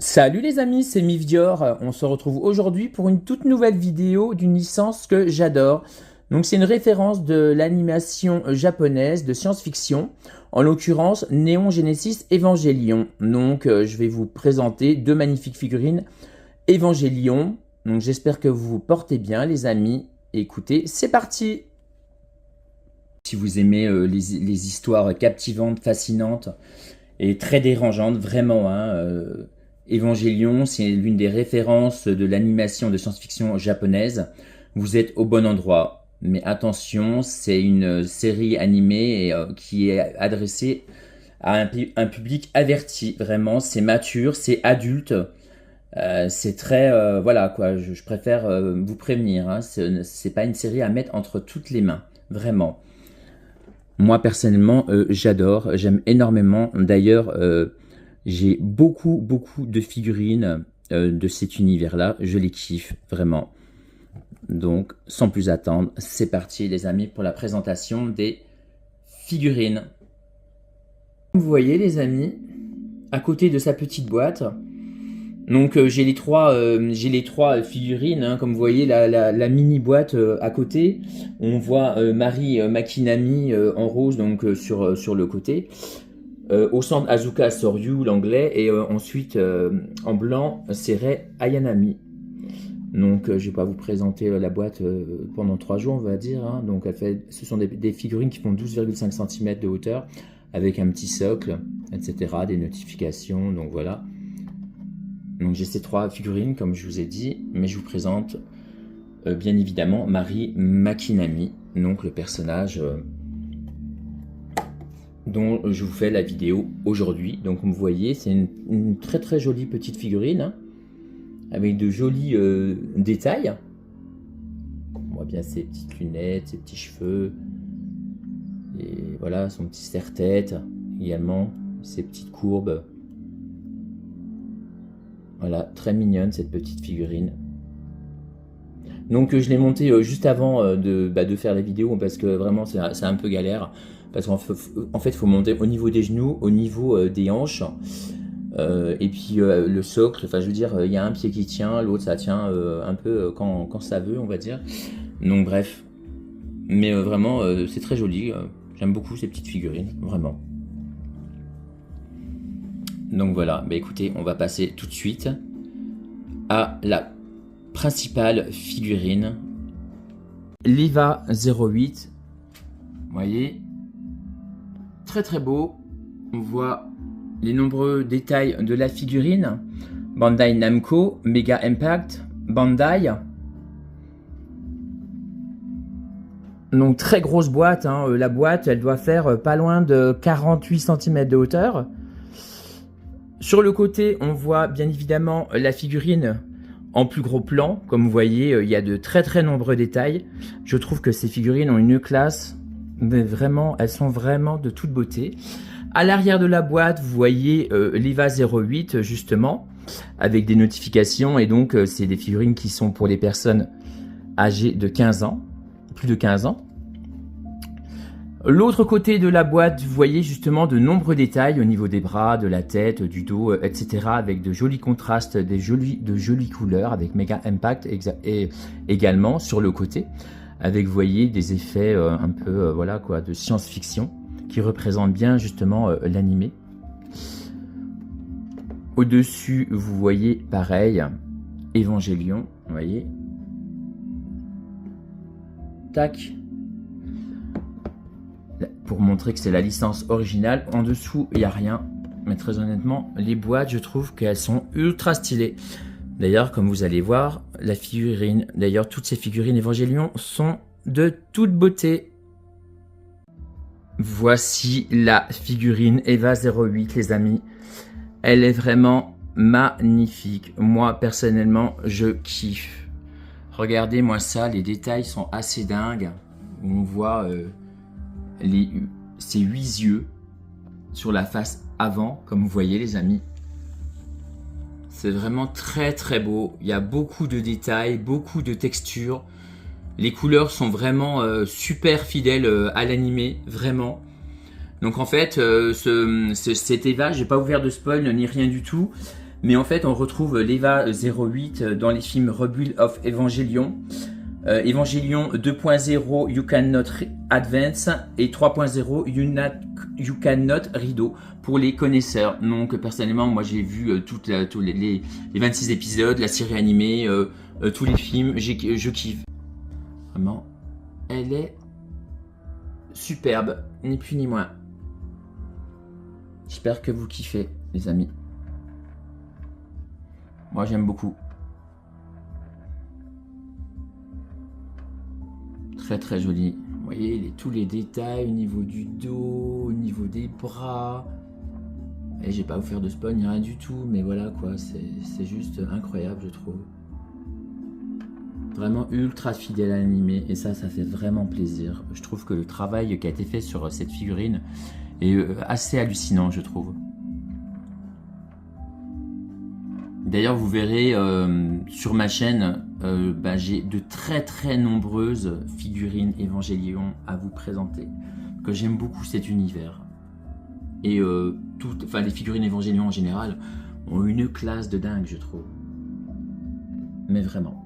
Salut les amis, c'est Mivdior. On se retrouve aujourd'hui pour une toute nouvelle vidéo d'une licence que j'adore. Donc c'est une référence de l'animation japonaise de science-fiction, en l'occurrence Neon Genesis Evangelion. Donc je vais vous présenter deux magnifiques figurines Evangelion. Donc j'espère que vous vous portez bien les amis. Écoutez, c'est parti! Si vous aimez les histoires captivantes, fascinantes et très dérangeantes, vraiment, Evangelion, c'est l'une des références de l'animation de science-fiction japonaise. Vous êtes au bon endroit. Mais attention, c'est une série animée qui est adressée à un public averti. Vraiment, c'est mature, c'est adulte. C'est très... voilà, quoi, je préfère vous prévenir. Hein, c'est pas une série à mettre entre toutes les mains. Vraiment. Moi, personnellement, j'adore. J'aime énormément. D'ailleurs... j'ai beaucoup de figurines de cet univers-là. Je les kiffe, vraiment. Donc, sans plus attendre, c'est parti les amis pour la présentation des figurines. Vous voyez les amis, à côté de sa petite boîte, donc j'ai les trois figurines, hein, comme vous voyez la mini boîte à côté. On voit Mari Makinami en rose donc sur le côté. Au centre, Azuka Soryu, l'anglais, et ensuite en blanc, c'est Rei Ayanami. Donc, je vais pas vous présenter la boîte pendant 3 jours, on va dire. Hein. Donc, ce sont des figurines qui font 12,5 cm de hauteur, avec un petit socle, etc., des notifications. Donc voilà. Donc, j'ai ces 3 figurines, comme je vous ai dit, mais je vous présente bien évidemment Mari Makinami, donc le personnage. Dont je vous fais la vidéo aujourd'hui. Donc comme vous voyez, c'est une très jolie petite figurine, hein, avec de jolis détails. On voit bien ses petites lunettes, ses petits cheveux, et voilà son petit serre-tête également, ses petites courbes. Voilà, très mignonne cette petite figurine. Donc je l'ai montée juste avant de faire la vidéo, parce que vraiment c'est un peu galère. Parce qu'en fait, il faut monter au niveau des genoux, au niveau des hanches, et puis le socle. Enfin, je veux dire, il y a un pied qui tient, l'autre ça tient un peu quand ça veut, on va dire. Donc bref, mais vraiment, c'est très joli. J'aime beaucoup ces petites figurines, vraiment. Donc voilà. Bah écoutez, on va passer tout de suite à la principale figurine, l'Eva 08. Vous voyez. Très beau, on voit les nombreux détails de la figurine, Bandai Namco, Mega Impact, Bandai. Donc très grosse boîte, hein. La boîte elle doit faire pas loin de 48 cm de hauteur. Sur le côté on voit bien évidemment la figurine en plus gros plan, comme vous voyez il y a de très nombreux détails. Je trouve que ces figurines ont une classe. Mais vraiment, elles sont vraiment de toute beauté. À l'arrière de la boîte, vous voyez l'Eva 08 justement, avec des notifications. Et donc, c'est des figurines qui sont pour les personnes âgées de 15 ans, plus de 15 ans. L'autre côté de la boîte, vous voyez justement de nombreux détails au niveau des bras, de la tête, du dos, etc. Avec de jolis contrastes, de jolies couleurs, avec Mega Impact et également sur le côté. Avec, vous voyez, des effets un peu voilà quoi, de science-fiction qui représentent bien justement l'animé. Au-dessus, vous voyez pareil, Evangelion, vous voyez. Tac. Pour montrer que c'est la licence originale. En dessous, il n'y a rien. Mais très honnêtement, les boîtes, je trouve qu'elles sont ultra stylées. D'ailleurs, comme vous allez voir, la figurine, d'ailleurs, toutes ces figurines Evangelion sont de toute beauté. Voici la figurine Eva 08, les amis. Elle est vraiment magnifique. Moi, personnellement, je kiffe. Regardez-moi ça, les détails sont assez dingues. On voit ces 8 yeux sur la face avant, comme vous voyez, les amis. C'est vraiment très beau. Il y a beaucoup de détails, beaucoup de textures. Les couleurs sont vraiment super fidèles à l'animé, vraiment. Donc en fait, cet Eva, j'ai pas ouvert de spoil ni rien du tout. Mais en fait, on retrouve l'Eva 08 dans les films Rebuild of Evangelion, Evangelion 2.0 You Cannot Advance et 3.0 You Cannot Rideau pour les connaisseurs. Donc personnellement, moi j'ai vu tous les 26 épisodes, la série animée, tous les films, je kiffe. Vraiment, elle est superbe, ni plus ni moins. J'espère que vous kiffez, les amis. Moi j'aime beaucoup. Très très joli. Vous voyez tous les détails au niveau du dos, au niveau des bras. Et je vais pas vous faire de spoil ni rien du tout, mais voilà quoi, c'est juste incroyable je trouve. Vraiment ultra fidèle à l'animé et ça fait vraiment plaisir. Je trouve que le travail qui a été fait sur cette figurine est assez hallucinant je trouve. D'ailleurs, vous verrez sur ma chaîne, j'ai de très nombreuses figurines Evangelion à vous présenter. Que j'aime beaucoup cet univers. Et les figurines Evangelion en général ont une classe de dingue, je trouve. Mais vraiment.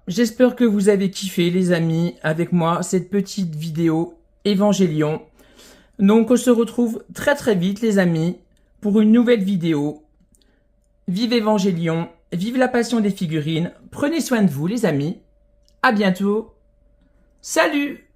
J'espère que vous avez kiffé les amis avec moi cette petite vidéo Evangelion. Donc on se retrouve très vite les amis pour une nouvelle vidéo. Vive Evangelion, vive la passion des figurines, prenez soin de vous les amis. À bientôt. Salut!